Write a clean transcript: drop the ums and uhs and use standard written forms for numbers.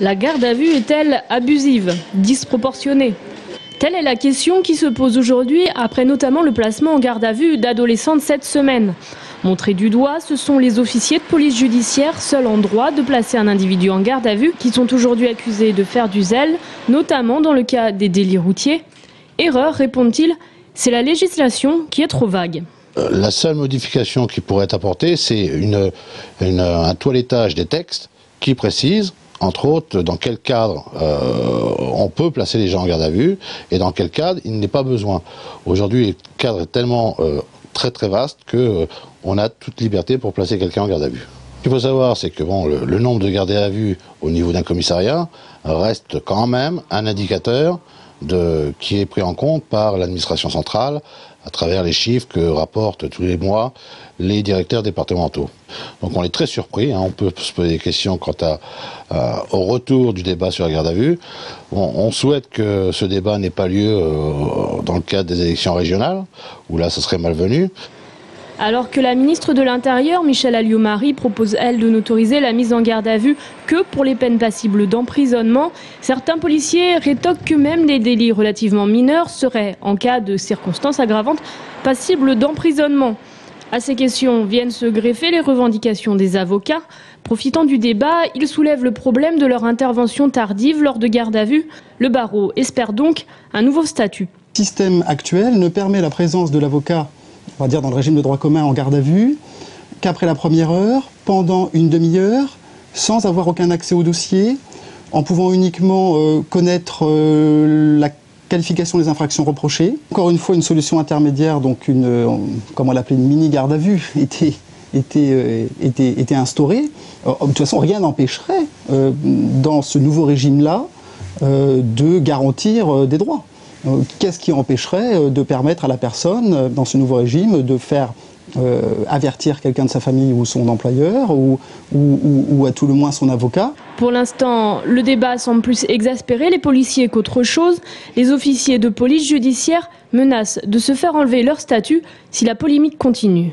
La garde à vue est-elle abusive, disproportionnée? Telle est la question qui se pose aujourd'hui après notamment le placement en garde à vue d'adolescentes cette semaine. Montrés du doigt, ce sont les officiers de police judiciaire seuls en droit de placer un individu en garde à vue qui sont aujourd'hui accusés de faire du zèle, notamment dans le cas des délits routiers. Erreur, répondent-ils, c'est la législation qui est trop vague. La seule modification qui pourrait être apportée, c'est un toilettage des textes qui précise, entre autres, dans quel cadre on peut placer les gens en garde à vue et dans quel cadre il n'est pas besoin. Aujourd'hui, le cadre est tellement très très vaste qu'on a toute liberté pour placer quelqu'un en garde à vue. Ce qu'il faut savoir, c'est que le nombre de gardés à vue au niveau d'un commissariat reste quand même un indicateur qui est pris en compte par l'administration centrale à travers les chiffres que rapportent tous les mois les directeurs départementaux. Donc on est très surpris, on peut se poser des questions quant au retour du débat sur la garde à vue. On souhaite que ce débat n'ait pas lieu dans le cadre des élections régionales, où là ce serait malvenu. Alors que la ministre de l'Intérieur, Michèle Alliot-Marie, propose, elle, de n'autoriser la mise en garde à vue que pour les peines passibles d'emprisonnement, certains policiers rétorquent que même les délits relativement mineurs seraient, en cas de circonstances aggravantes, passibles d'emprisonnement. À ces questions viennent se greffer les revendications des avocats. Profitant du débat, ils soulèvent le problème de leur intervention tardive lors de garde à vue. Le barreau espère donc un nouveau statut. Le système actuel ne permet la présence de l'avocat, on va dire dans le régime de droit commun en garde à vue, qu'après la première heure, pendant une demi-heure, sans avoir aucun accès au dossier, en pouvant uniquement connaître la qualification des infractions reprochées. Encore une fois, une solution intermédiaire, donc comme on l'appelait, une mini garde à vue, était instaurée. De toute façon, rien n'empêcherait, dans ce nouveau régime-là, de garantir des droits. Qu'est-ce qui empêcherait de permettre à la personne, dans ce nouveau régime, de faire avertir quelqu'un de sa famille ou son employeur ou à tout le moins son avocat? Pour l'instant, le débat semble plus exaspérer les policiers qu'autre chose. Les officiers de police judiciaire menacent de se faire enlever leur statut si la polémique continue.